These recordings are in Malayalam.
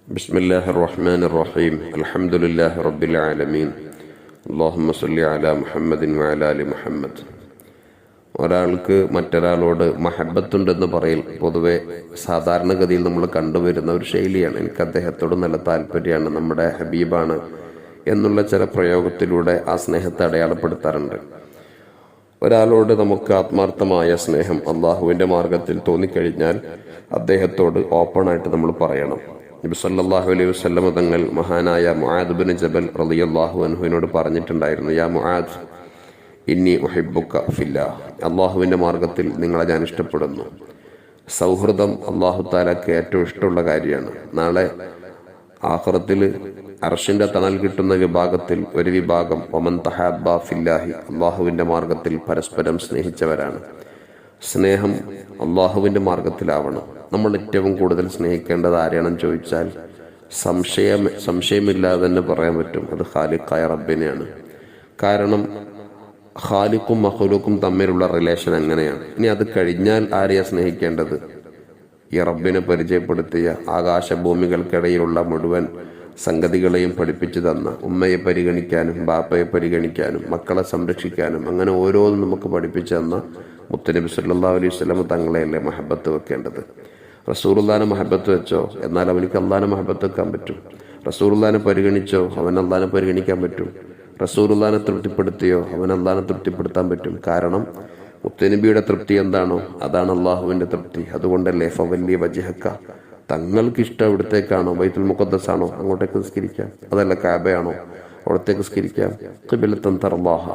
بسم الله الرحمن الرحيم الحمد لله رب العالمين اللهم صل على محمد وعلى آل محمد. ഒരാൾക്ക് മറ്റൊരാളോട് മഹബത്തുണ്ടെന്ന് പറയൽ പൊതുവെ സാധാരണഗതിയിൽ നമ്മൾ കണ്ടുവരുന്ന ഒരു ശൈലിയാണ്. എനിക്ക് അദ്ദേഹത്തോട് നല്ല താല്പര്യമാണ്, നമ്മുടെ ഹബീബാണ് എന്നുള്ള ചില പ്രയോഗത്തിലൂടെ ആ സ്നേഹത്തെ അടയാളപ്പെടുത്താറുണ്ട്. ഒരാളോട് നമുക്ക് ആത്മാർത്ഥമായ സ്നേഹം അള്ളാഹുവിൻ്റെ മാർഗത്തിൽ തോന്നിക്കഴിഞ്ഞാൽ അദ്ദേഹത്തോട് ഓപ്പണായിട്ട് നമ്മൾ പറയണം. നബി സല്ലല്ലാഹു അലൈഹി വസല്ലം തങ്ങൾ മഹാനായ മുആദ് ബിൻ ജബൽ റളിയല്ലാഹു അൻഹുവിനോട് പറഞ്ഞിട്ടുണ്ടായിരുന്നു, യാ മുആദ് ഇന്നി ഉഹിബ്ബുക ഫില്ലാഹ്, അള്ളാഹുവിൻ്റെ മാർഗത്തിൽ നിങ്ങളെ ഞാൻ ഇഷ്ടപ്പെടുന്നു. സൗഹൃദം അള്ളാഹു തആലക്ക് ഏറ്റവും ഇഷ്ടമുള്ള കാര്യമാണ്. നാളെ ആഖിറത്തിൽ അർശിന്റെ തണൽ കിട്ടുന്ന വിഭാഗത്തിൽ ഒരു വിഭാഗം വമൻ തഹാബ്ബ ഫില്ലാഹി, അള്ളാഹുവിൻ്റെ മാർഗത്തിൽ പരസ്പരം സ്നേഹിച്ചവരാണ്. സ്നേഹം അള്ളാഹുവിൻ്റെ മാർഗത്തിലാവണം. നമ്മൾ ഏറ്റവും കൂടുതൽ സ്നേഹിക്കേണ്ടത് ആരെയാണെന്ന് ചോദിച്ചാൽ സംശയമില്ലാതെ തന്നെ പറയാൻ പറ്റും, അത് ഖാലിഖായ റബ്ബിനെയാണ്. കാരണം ഖാലിഖും മഖ്ലൂഖും തമ്മിലുള്ള റിലേഷൻ അങ്ങനെയാണ്. ഇനി അത് കഴിഞ്ഞാൽ ആരെയാ സ്നേഹിക്കേണ്ടത്? ഈ റബ്ബിനെ പരിചയപ്പെടുത്തിയ, ആകാശഭൂമികൾക്കിടയിലുള്ള മുഴുവൻ സംഗതികളെയും പഠിപ്പിച്ചു തന്ന, ഉമ്മയെ പരിഗണിക്കാനും ബാപ്പയെ പരിഗണിക്കാനും മക്കളെ സംരക്ഷിക്കാനും അങ്ങനെ ഓരോന്നും നമുക്ക് പഠിപ്പിച്ചു തന്ന മുത്തുനബി സല്ലല്ലാഹു അലൈഹി വസല്ലം തങ്ങളെയല്ലേ മഹബത്ത് വെക്കേണ്ടത്. റസൂലുള്ളാഹിനെ മഹബത്ത് വെച്ചോ, എന്നാൽ അവനിക്ക് അള്ളാഹിനെ മഹബത്ത് വെക്കാൻ പറ്റും. റസൂലുള്ളാഹിനെ പരിഗണിച്ചോ, അവൻ അള്ളാഹിനെ പരിഗണിക്കാൻ പറ്റും. റസൂലുള്ളാഹിനെ തൃപ്തിപ്പെടുത്തിയോ, അവൻ അള്ളാഹിനെ തൃപ്തിപ്പെടുത്താൻ പറ്റും. കാരണം മുത്തുനബിയുടെ തൃപ്തി എന്താണോ അതാണ് അള്ളാഹുവിൻ്റെ തൃപ്തി. അതുകൊണ്ടല്ലേ ഫവല്ലി വജ്ഹക, തങ്ങൾക്ക് ഇഷ്ടം എവിടത്തേക്കാണോ, ബൈത്തുൽ മുഖദ്ദസ് ആണോ അങ്ങോട്ടേക്ക് നിസ്കരിക്കാം, അതല്ല കഅബയാണോ അവിടത്തേക്ക് നിസ്കരിക്കാം. ഖിബലത്തൻ തർളാഹ,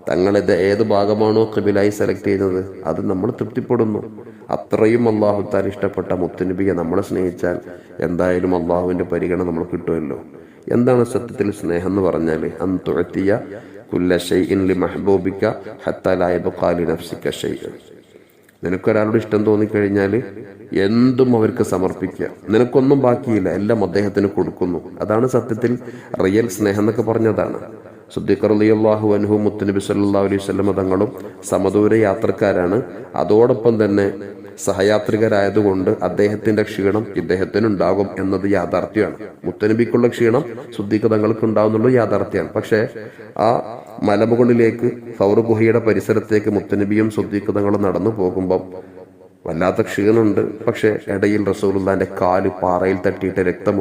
തങ്ങളിത് ഏത് ഭാഗമാണോ ഖിബിലായി സെലക്ട് ചെയ്യുന്നത് അത് നമ്മൾ തൃപ്തിപ്പെടുന്നു. അത്രയും അള്ളാഹു താൻ ഇഷ്ടപ്പെട്ട മുത്തുനബിയെ നമ്മൾ സ്നേഹിച്ചാൽ എന്തായാലും അള്ളാഹുവിൻ്റെ പരിഗണന നമ്മൾ കിട്ടുമല്ലോ. എന്താണ് സത്യത്തിൽ സ്നേഹം എന്ന് പറഞ്ഞാൽ? അൻ തുഅതിയ കുല്ല ശൈഇൻ ലി മഹ്ബൂബിക ഹത്താ ലാ യബ്ഖാ ലി നഫ്സിക ശൈഅൻ. നിനക്കൊരാളോട് ഇഷ്ടം തോന്നിക്കഴിഞ്ഞാൽ എന്തും അവർക്ക് സമർപ്പിക്കുക, നിനക്കൊന്നും ബാക്കിയില്ല, എല്ലാം അദ്ദേഹത്തിന് കൊടുക്കുന്നു. അതാണ് സത്യത്തിൽ റിയൽ സ്നേഹം എന്നൊക്കെ പറഞ്ഞതാണ്. സിദ്ദീഖ് റളിയല്ലാഹു അൻഹു മുത്തുനബി സല്ലല്ലാഹു അലൈഹി വസല്ലം തങ്ങളും സമദൂര യാത്രക്കാരാണ്. അതോടൊപ്പം തന്നെ സഹയാത്രികരായതുകൊണ്ട് അദ്ദേഹത്തിന്റെ ക്ഷീണം ഇദ്ദേഹത്തിനുണ്ടാകും എന്നത് യാഥാർത്ഥ്യമാണ്. മുത്തുനബിക്കുള്ള ക്ഷീണം സിദ്ദീഖ് തങ്ങൾക്ക് ഉണ്ടാവുന്നുള്ള യാഥാർത്ഥ്യമാണ്. പക്ഷേ ആ മലമുകളിലേക്ക് ഫൗർ ഗുഹയുടെ പരിസരത്തേക്ക് മുത്തുനബിയും സിദ്ദീഖ് തങ്ങളും നടന്നു പോകുമ്പോൾ വല്ലാത്ത ക്ഷീണമുണ്ട്. പക്ഷെ ഇടയിൽ റസൂലുള്ളാഹിന്റെ കാല് പാറയിൽ തട്ടിയിട്ട് രക്തം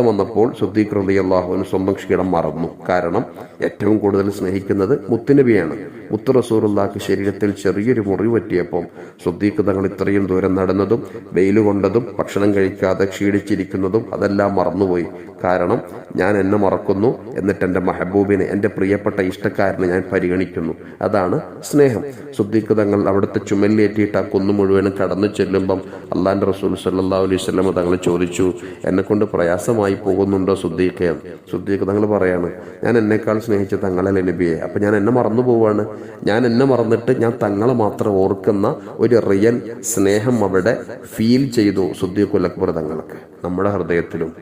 വന്നപ്പോൾ സിദ്ദീഖ് റളിയല്ലാഹു അൻഹു സ്വന്തം ക്ഷീണം മറന്നു. കാരണം ഏറ്റവും കൂടുതൽ സ്നേഹിക്കുന്നത് മുത്തുനബിയാണ്. മുത്തു റസൂലുള്ളാഹിക്ക് ശരീരത്തിൽ ചെറിയൊരു മുറിവ് പറ്റിയപ്പോൾ സിദ്ദീഖ് തങ്ങൾ ഇത്രയും ദൂരം നടന്നതും വെയിൽ കൊണ്ടതും ഭക്ഷണം കഴിക്കാതെ ക്ഷീണിച്ചിരിക്കുന്നതും അതെല്ലാം മറന്നുപോയി. കാരണം ഞാൻ എന്നെ മറക്കുന്നു, എന്നിട്ട് എൻ്റെ മെഹബൂബിനെ, എൻ്റെ പ്രിയപ്പെട്ട ഇഷ്ടക്കാരനെ ഞാൻ പരിഗണിക്കുന്നു. അതാണ് സ്നേഹം. സിദ്ദീഖ് തങ്ങൾ അവിടുത്തെ ചുമലിലേറ്റിയിട്ട് ആ കുന്നു മുഴുവനും കടന്നു ചെല്ലുമ്പം അള്ളാഹിന്റെ റസൂൽ സല്ലല്ലാഹു അലൈഹി വസല്ലം തങ്ങൾ ചോദിച്ചു, എന്നെ കൊണ്ട് പ്രയാസമായി പോകുന്നുണ്ടോ സിദ്ദീഖേ? സിദ്ദീഖ് തങ്ങൾ പറയാണ്, ഞാൻ എന്നെക്കാൾ സ്നേഹിച്ച തങ്ങളല്ലേ നബിയെ, അപ്പൊ ഞാൻ എന്നെ മറന്നു പോവാണ്. ഞാൻ എന്നെ മറന്നിട്ട് ഞാൻ തങ്ങളെ മാത്രം ഓർക്കുന്ന ഒരു റിയൽ സ്നേഹം അവിടെ ഫീൽ ചെയ്തു സിദ്ദീഖുൽ അക്ബർ തങ്ങൾക്ക്. നമ്മുടെ ഹൃദയത്തിലും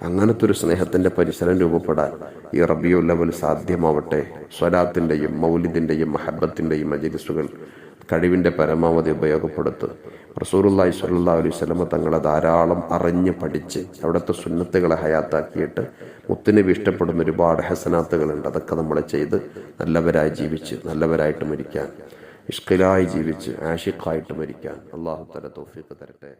അങ്ങനത്തെ ഒരു സ്നേഹത്തിന്റെ പരിസരം രൂപപ്പെടാൻ ഈ റബീഉൽ അവ്വൽ സാധ്യമാവട്ടെ. സ്വലാത്തിന്റെയും മൗലിദിന്റെയും മഹബത്തിന്റെയും മജ്ലിസുകൾ കഴിവിന്റെ പരമാവധി ഉപയോഗപ്പെടുത്ത്. റസൂലുള്ളാഹി സ്വല്ലല്ലാഹു അലൈഹി വസല്ലം തങ്ങളെ ധാരാളം അറിഞ്ഞ് പഠിച്ച് അവിടുത്തെ സുന്നത്തുകളെ ഹയാത്താക്കിയിട്ട് മുത്തുനബി ഇഷ്ടപ്പെടുന്ന ഒരുപാട് ഹസനാത്തുകളുണ്ട്. അതൊക്കെ നമ്മൾ ചെയ്ത് നല്ലവരായി ജീവിച്ച് നല്ലവരായിട്ട് മരിക്കാൻ, ഇഷ്കിലായി ജീവിച്ച് ആഷിഖായിട്ട് മരിക്കാൻ അല്ലാഹു തആല തൗഫീഖ് തരട്ടെ.